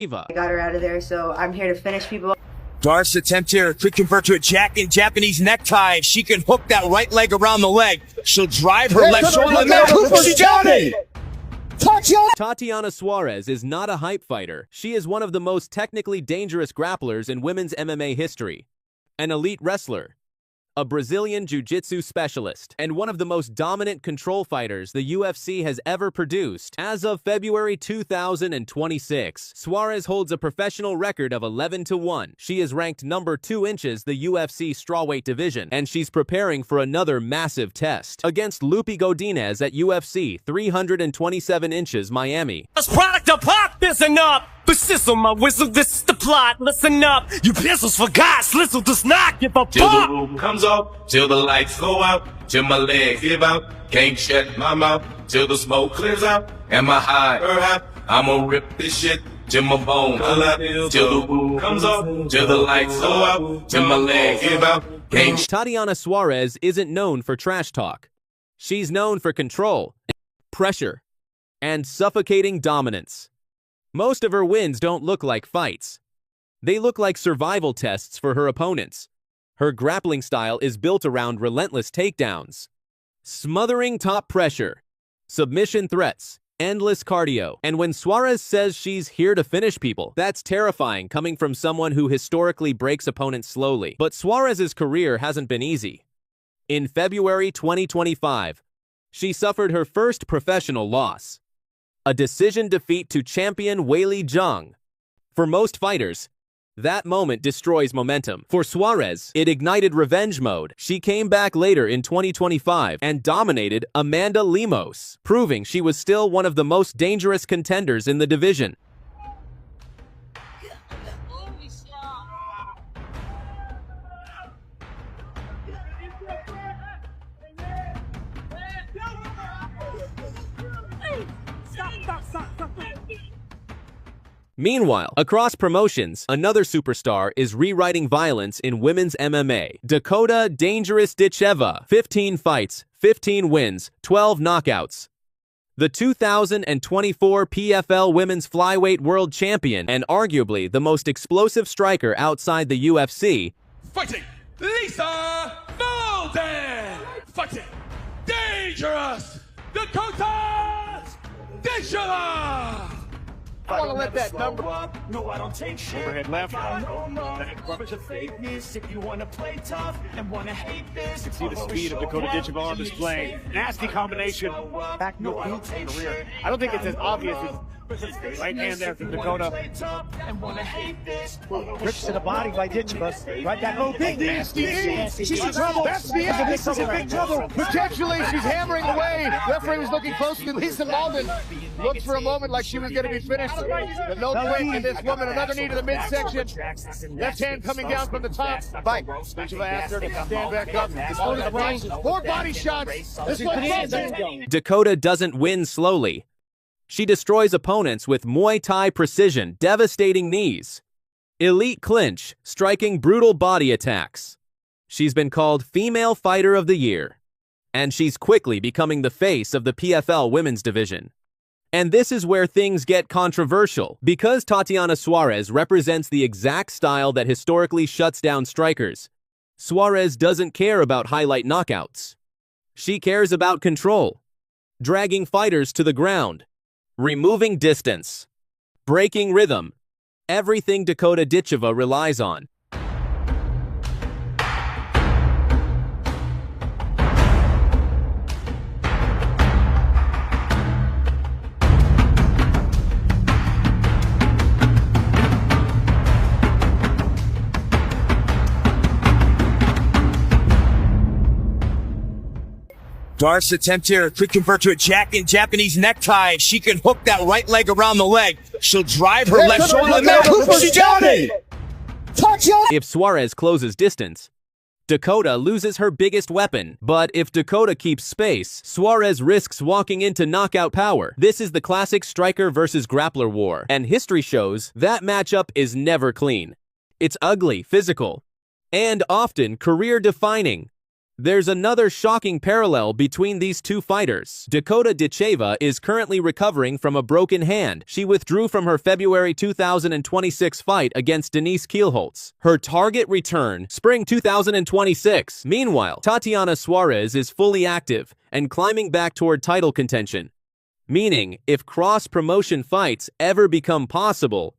Eva. I got her out of there, so I'm here to finish people. Darce attempt here could convert to a Japanese necktie. If she can hook that right leg around the leg, she'll drive her left shoulder. She got it! Tatiana Suarez is not a hype fighter. She is one of the most technically dangerous grapplers in women's MMA history. An elite wrestler, a Brazilian jiu-jitsu specialist, and one of the most dominant control fighters the UFC has ever produced. As of February 2026, Suarez holds a professional record of 11-1. She is ranked number 2 inches the UFC strawweight division, and she's preparing for another massive test against Lupi Godinez at UFC 327 inches Miami. This product of pop, listen up. Persist on my whistle, this is the plot, listen up. You pistols forgot, Slissel does not give a fuck. Till the roof comes off, till the lights go out, till my legs give out, can't shut my mouth, till the smoke clears out. Am I high or high? I'ma rip this shit till my bones collapse, till the roof comes off, till the lights go out, till my legs give out, can't. Tatiana Suarez isn't known for trash talk. She's known for control, pressure, and suffocating dominance. Most of her wins don't look like fights. They look like survival tests for her opponents. Her grappling style is built around relentless takedowns, smothering top pressure, submission threats, endless cardio. And when Suarez says she's here to finish people, that's terrifying coming from someone who historically breaks opponents slowly. But Suarez's career hasn't been easy. In February 2025, she suffered her first professional loss. A decision defeat to champion Weili Zhang. For most fighters, that moment destroys momentum. For Suarez, it ignited revenge mode. She came back later in 2025 and dominated Amanda Lemos, proving she was still one of the most dangerous contenders in the division. Meanwhile, across promotions, another superstar is rewriting violence in women's MMA. Dakota Dangerous Ditcheva, 15 fights, 15 wins, 12 knockouts. The 2024 PFL Women's Flyweight World Champion and arguably the most explosive striker outside the UFC. Fighting Lisa Molden! Fighting Dangerous Dakota Ditcheva! I want to let that number up. No, I don't take shit. Overhead left. Bunch of fakeness. If you want to play tough and want to hate this, see the speed of Dakota Ditcheva on display. Nasty combination. Back no boot in the rear. I don't think it's as obvious as right hand there from Dakota. Rips to the body by Ditcheva. Right that low big nasty. She's in trouble. That's the end. She's in big trouble. Potentially, she's hammering away. Referee was looking close to Lisa Molden. Looked for a moment like she was going to be finished. But no quick, and this woman, another knee to the midsection. Left hand coming down from the top. Bite. Ditcheva asked her to stand back up. More body shots. This one. Dakota doesn't win slowly. She destroys opponents with Muay Thai precision, devastating knees, elite clinch, striking brutal body attacks. She's been called Female Fighter of the Year, and she's quickly becoming the face of the PFL women's division. And this is where things get controversial. Because Tatiana Suarez represents the exact style that historically shuts down strikers, Suarez doesn't care about highlight knockouts. She cares about control, dragging fighters to the ground, removing distance, breaking rhythm, everything Dakota Ditcheva relies on. Darce attempt here could convert to a Japanese necktie. If she can hook that right leg around the leg, she'll drive her left shoulder. She got it! If Suarez closes distance, Dakota loses her biggest weapon. But if Dakota keeps space, Suarez risks walking into knockout power. This is the classic striker versus grappler war, and history shows that matchup is never clean. It's ugly, physical, and often career-defining. There's another shocking parallel between these two fighters. Dakota Ditcheva is currently recovering from a broken hand. She withdrew from her February 2026 fight against Denise Kielholtz. Her target return, spring 2026. Meanwhile, Tatiana Suarez is fully active and climbing back toward title contention. Meaning, if cross-promotion fights ever become possible,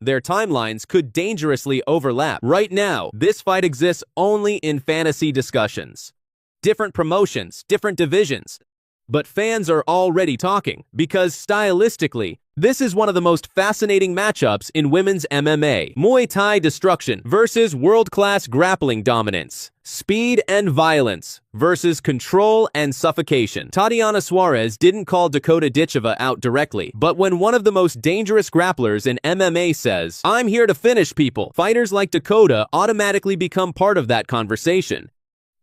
their timelines could dangerously overlap. Right now, this fight exists only in fantasy discussions. Different promotions, different divisions. But fans are already talking, because stylistically, this is one of the most fascinating matchups in women's MMA. Muay Thai destruction versus world-class grappling dominance. Speed and violence versus control and suffocation. Tatiana Suarez didn't call Dakota Ditcheva out directly, but when one of the most dangerous grapplers in MMA says, "I'm here to finish people," fighters like Dakota automatically become part of that conversation.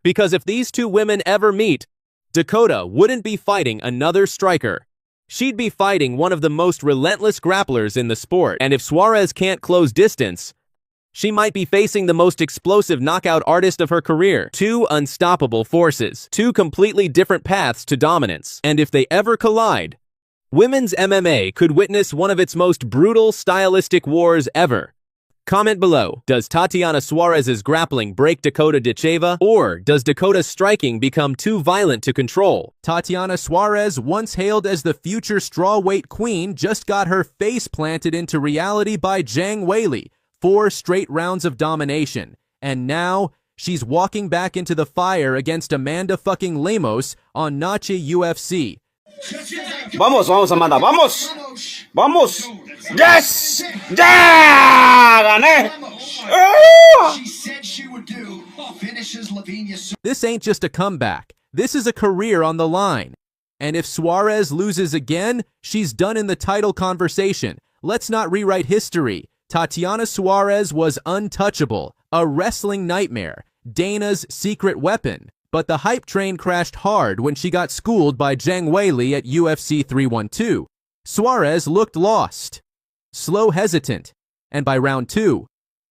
Because if these two women ever meet, Dakota wouldn't be fighting another striker. She'd be fighting one of the most relentless grapplers in the sport. And if Suarez can't close distance, she might be facing the most explosive knockout artist of her career. Two unstoppable forces, two completely different paths to dominance. And if they ever collide, women's MMA could witness one of its most brutal stylistic wars ever. Comment below, does Tatiana Suarez's grappling break Dakota Ditcheva, or does Dakota's striking become too violent to control? Tatiana Suarez, once hailed as the future strawweight queen, just got her face planted into reality by Zhang Weili. 4 straight rounds of domination. And now, she's walking back into the fire against Amanda fucking Lemos on Nachi UFC. Vamos, Amanda, vamos! Vamos! Yes! Yeah! Gané! This ain't just a comeback. This is a career on the line. And if Suarez loses again, she's done in the title conversation. Let's not rewrite history. Tatiana Suarez was untouchable, a wrestling nightmare, Dana's secret weapon. But the hype train crashed hard when she got schooled by Zhang Weili at UFC 312. Suarez looked lost, slow hesitant, and by round 2,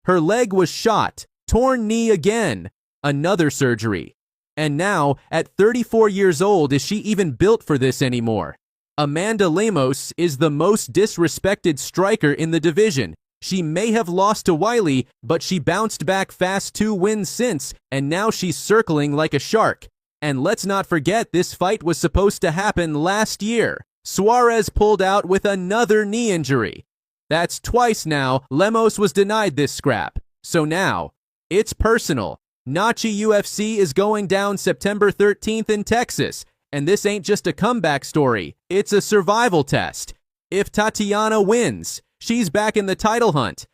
her leg was shot, torn knee again, another surgery. And now, at 34 years old, is she even built for this anymore? Amanda Lemos is the most disrespected striker in the division. She may have lost to Weili, but she bounced back fast 2 wins since, and now she's circling like a shark. And let's not forget this fight was supposed to happen last year. Suarez pulled out with another knee injury. That's twice now Lemos was denied this scrap. So now, it's personal. Nachi UFC is going down September 13th in Texas, and this ain't just a comeback story. It's a survival test. If Tatiana wins, she's back in the title hunt.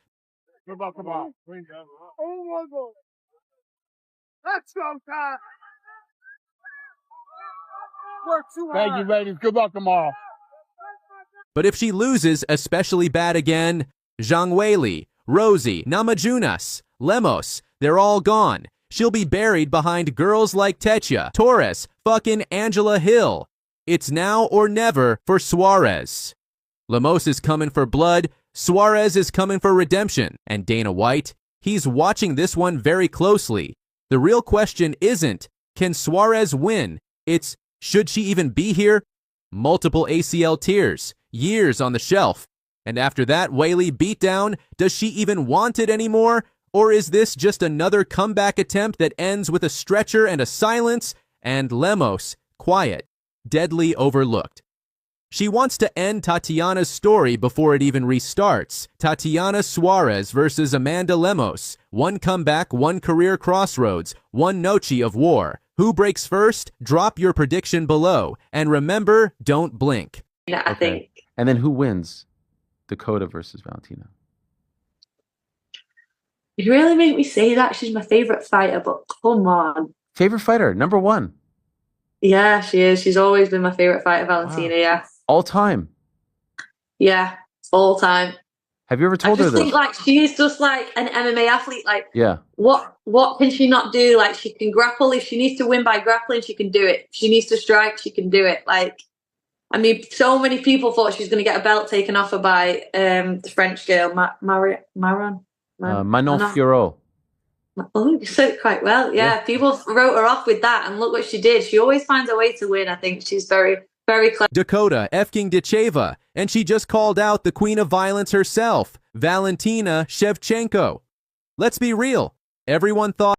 Oh my God. Let's go, Ty. Work too hard. Thank you, ladies. Good luck tomorrow. But if she loses especially bad again, Zhang Weili, Rosie, Namajunas, Lemos, they're all gone. She'll be buried behind girls like Tecia, Torres, fucking Angela Hill. It's now or never for Suarez. Lemos is coming for blood, Suarez is coming for redemption, and Dana White, he's watching this one very closely. The real question isn't, can Suarez win? It's, should she even be here? Multiple ACL tears, years on the shelf. And after that Weili beatdown, does she even want it anymore? Or is this just another comeback attempt that ends with a stretcher and a silence, and Lemos, quiet, deadly overlooked? She wants to end Tatiana's story before it even restarts. Tatiana Suarez versus Amanda Lemos. One comeback, one career crossroads, one Noche of war. Who breaks first? Drop your prediction below. And remember, don't blink. Yeah, I think. And then who wins? Dakota versus Valentina. You really make me say that. She's my favorite fighter, but come on. Favorite fighter, number 1. Yeah, she is. She's always been my favorite fighter, Valentina. Wow. Yeah. All time. Yeah, all time. Have you ever told her this? I just think like she's just like an MMA athlete. Like, yeah. What can she not do? Like, she can grapple. If she needs to win by grappling, she can do it. If she needs to strike, she can do it. Like, I mean, so many people thought she was going to get a belt taken off her by the French girl, Manon Fiorot. Oh, you said it quite well. Yeah, people wrote her off with that, and look what she did. She always finds a way to win. I think she's very, very clever. Dakota Efking Decheva, and she just called out the queen of violence herself, Valentina Shevchenko. Let's be real. Everyone thought